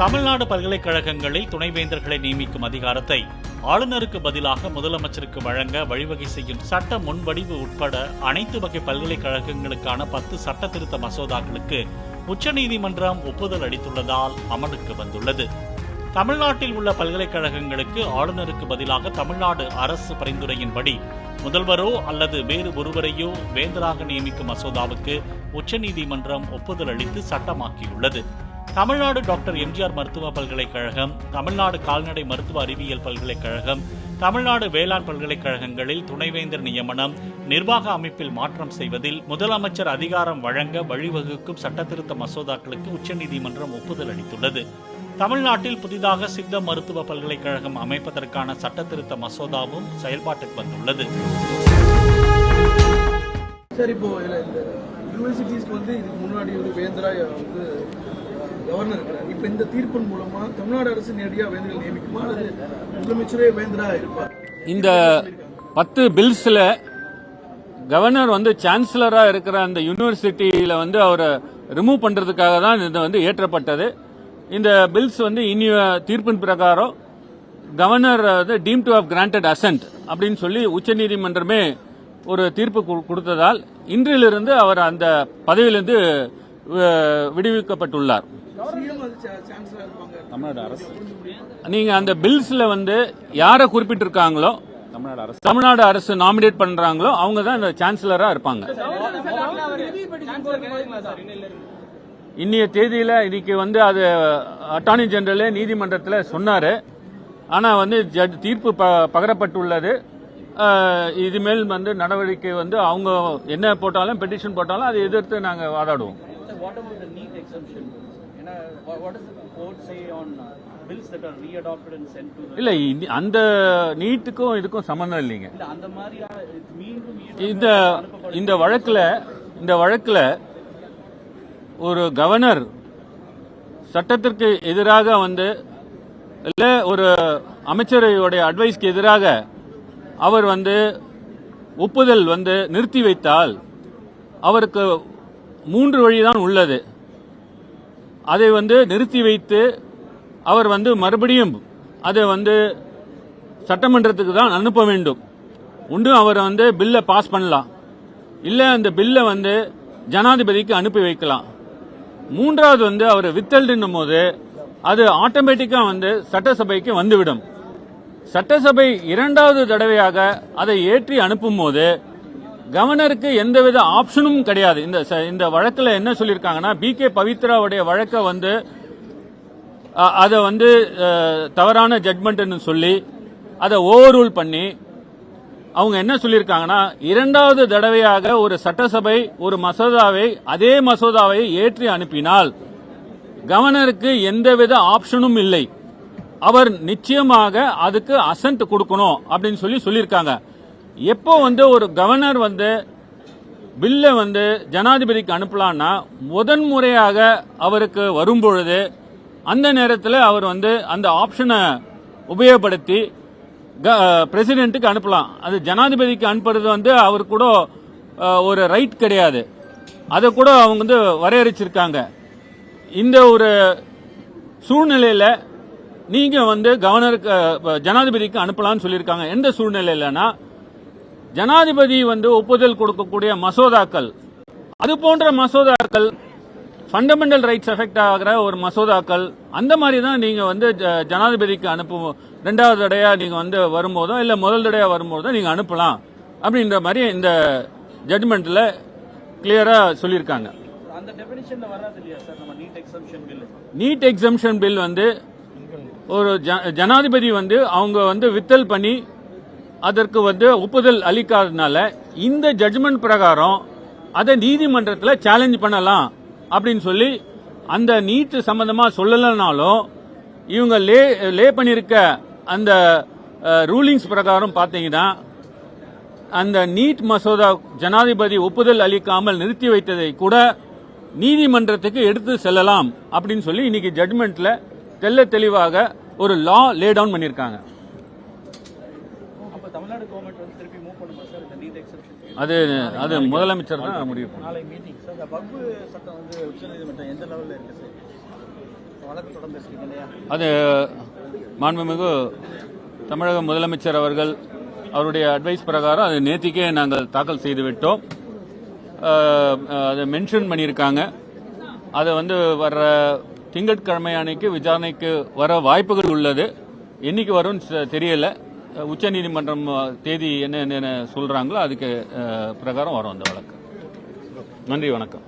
தமிழ்நாடு பல்கலைக்கழகங்களில் துணைவேந்தர்களை நியமிக்கும் அதிகாரத்தை ஆளுநருக்கு பதிலாக முதலமைச்சருக்கு வழங்க வழிவகை செய்யும் சட்ட முன்வடிவு உட்பட அனைத்து வகை பல்கலைக்கழகங்களுக்கான 10 சட்ட திருத்த மசோதாக்களுக்கு உச்சநீதிமன்றம் ஒப்புதல் அளித்துள்ளதால் அமலுக்கு வந்துள்ளது. தமிழ்நாட்டில் உள்ள பல்கலைக்கழகங்களுக்கு ஆளுநருக்கு பதிலாக தமிழ்நாடு அரசு பரிந்துரையின்படி முதல்வரோ அல்லது வேறு ஒருவரையோ வேந்தராக நியமிக்கும் மசோதாவுக்கு உச்சநீதிமன்றம் ஒப்புதல் அளித்து சட்டமாக்கியுள்ளது. தமிழ்நாடு டாக்டர் எம்ஜிஆர் மருத்துவ பல்கலைக்கழகம், தமிழ்நாடு கால்நடை மருத்துவ அறிவியல் பல்கலைக்கழகம், தமிழ்நாடு வேளாண் பல்கலைக்கழகங்களில் துணைவேந்தர் நியமனம், நிர்வாக அமைப்பில் மாற்றம் செய்வதில் முதலமைச்சர் அதிகாரம் வழங்க வழிவகுக்கும் சட்டத்திருத்த மசோதாக்களுக்கு உச்சநீதிமன்றம் ஒப்புதல் அளித்துள்ளது. தமிழ்நாட்டில் புதிதாக சித்த மருத்துவ பல்கலைக்கழகம் அமைப்பதற்கான சட்டத்திருத்த மசோதாவும் செயல்பாட்டுக்கு வந்துள்ளது. சார், இப்போ யூனிவர்சிட்டிஸ்க்கு இதுக்கு முன்னாடி ஒரு வேந்தரா கவர்னர் இருக்கிறார். இப்போ இந்த தீர்ப்பின் மூலமா தமிழ்நாடு அரசு நேரடியாக வேந்தர்கள் நியமிக்குமா அல்லது முதலமைச்சரே வேந்தரா இருப்பார்? இந்த 10 பில்ஸ்ல கவர்னர் சான்சலரா இருக்கிற அந்த யூனிவர்சிட்டியில அவரை ரிமூவ் பண்றதுக்காக தான் இது ஏற்றப்பட்டது. இந்த பில்ஸ் இனிய தீர்ப்பின் பிரகாரம் governor deemed to have granted assent அப்படின்னு சொல்லி உச்சநீதிமன்றமே ஒரு தீர்ப்பு கொடுத்ததால் இன்றிலிருந்து அவர் அந்த பதவியிலிருந்து விடுவிக்கப்பட்டுள்ளார். நீங்க அந்த பில்ஸ்ல யாரை குறிப்பிட்டிருக்காங்களோ தமிழ்நாடு அரசு நாமினேட் பண்றாங்களோ அவங்க தான் இந்த சான்சலரா இருப்பாங்க. இன்னைய தேதியில இன்னைக்கு அது அட்டார்னி ஜெனரல் நீதிமன்றத்தில் சொன்னாரு. ஆனா தீர்ப்பு பகரப்பட்டுள்ளது. இதுமேல் நடவடிக்கை அவங்க என்ன போட்டாலும் பெட்டிஷன் போட்டாலும் அதை எதிர்த்து நாங்க வாதாடுவோம். இல்ல, அந்த நீட்டுக்கும் இதுக்கும் சம்பந்தம் இல்லைங்க. இந்த வழக்குல ஒரு கவர்னர் சட்டத்திற்கு எதிராக இல்ல ஒரு அமைச்சரையுடைய அட்வைஸ்க்கு எதிராக அவர் ஒப்புதல் நிறுத்தி வைத்தால் அவருக்கு 3 வழிதான் உள்ளது. அதை நிறுத்தி வைத்து அவர் மறுபடியும் அதை சட்டமன்றத்துக்கு தான் அனுப்ப வேண்டும். ஒன்று அவர் பில்லை பாஸ் பண்ணலாம், இல்ல அந்த பில்லை ஜனாதிபதிக்கு அனுப்பி வைக்கலாம். மூன்றாவது அவர் வித்தல்டும் போது அது ஆட்டோமேட்டிக்கா சட்டசபைக்கு வந்துவிடும். சட்டசபை 2வது தடவையாக அதை ஏற்றி அனுப்பும் போது கவர்னருக்கு எந்தவித ஆப்ஷனும் கிடையாது. இந்த வழக்கில் என்ன சொல்லியிருக்காங்கன்னா, பி.கே. பவித்ராவுடைய வழக்கை அதை தவறான ஜட்மெண்ட்னு சொல்லி அதை ஓவர் ரூல் பண்ணி அவங்க என்ன சொல்லியிருக்காங்கன்னா, 2வது தடவையாக ஒரு சட்டசபை ஒரு அதே மசோதாவை ஏற்றி அனுப்பினால் கவர்னருக்கு எந்தவித ஆப்ஷனும் இல்லை, அவர் நிச்சயமாக அதுக்கு அசென்ட் கொடுக்கணும் அப்படின்னு சொல்லியிருக்காங்க. எப்போ ஒரு கவர்னர் பில்ல ஜனாதிபதிக்கு அனுப்பலாம்னா முதன்முறையாக அவருக்கு வரும்பொழுது அந்த நேரத்தில் அவர் அந்த ஆப்ஷனை உபயோகப்படுத்தி பிரசிடென்ட்டுக்கு அனுப்பலாம். அது ஜனாதிபதிக்கு அனுப்புறது அவர் கூட ஒரு ரைட் கிடையாது. அதை கூட அவங்க வரையறுச்சிருக்காங்க. இந்த ஒரு சூழ்நிலையில நீங்க கவர்னருக்கு ஜனாதிபதிக்கு அனுப்பலாம்னு சொல்லியிருக்காங்க. எந்த சூழ்நிலையிலனா ஜனாதிபதி ஒப்புதல் கொடுக்கக்கூடிய மசோதாக்கள், அது போன்ற மசோதாக்கள் ஃபண்டமெண்டல் ரைட்ஸ் எஃபெக்ட் ஆகிற ஒரு மசோதாக்கள், அந்த மாதிரி தான் நீங்க ஜனாதிபதிக்கு அனுப்பும் 2வது தடையா நீங்க வரும்போதோ இல்ல முதல் தடையா வரும்போதோ நீங்க அனுப்பலாம் அப்படின்ற மாதிரி இந்த ஜட்மெண்ட்ல கிளியரா சொல்லியிருக்காங்க. நீட் எக்ஸம்ஷன் பில் ஒரு ஜனாதிபதி அவங்க வித்தல் பண்ணி அதற்கு ஒப்புதல் அளிக்காதனால இந்த ஜட்மெண்ட் பிரகாரம் அதை நீதிமன்றத்தில் சேலஞ்ச் பண்ணலாம் அப்படின்னு சொல்லி அந்த நீட் சம்பந்தமா சொல்லலனாலும் இவங்க லே பண்ணிருக்க அந்த ரூலிங்ஸ் பிரகாரம் பாத்தீங்கன்னா அந்த நீட் மசோதா ஜனாதிபதி ஒப்புதல் அளிக்காமல் நிறுத்தி வைத்ததை கூட நீதிமன்றத்துக்கு எடுத்து செல்லலாம் அப்படின்னு சொல்லி இன்னைக்கு ஜட்மெண்ட்ல தெளிவாக ஒரு லா லே டவுன் பண்ணிருக்காங்க. அது முதலமைச்சர் தான் முடிவு. வழக்கு தொடர்ந்து இருக்கீங்க இல்லையா? அது மாண்புமிகு தமிழக முதலமைச்சர் அவர்கள் அவருடைய அட்வைஸ் பிரகாரம் அது நேத்திக்கே நாங்கள் தாக்கல் செய்து விட்டோம். அதை மென்ஷன் பண்ணியிருக்காங்க. அதை வர்ற திங்கட்கிழமை அன்னைக்கு விசாரணைக்கு வர வாய்ப்புகள் உள்ளது. என்னைக்கு வரும்னு தெரியல. உச்சநீதிமன்றம் தேதி என்ன சொல்றாங்களோ அதுக்கு பிரகாரம் வரும் அந்த வழக்கு. நன்றி, வணக்கம்.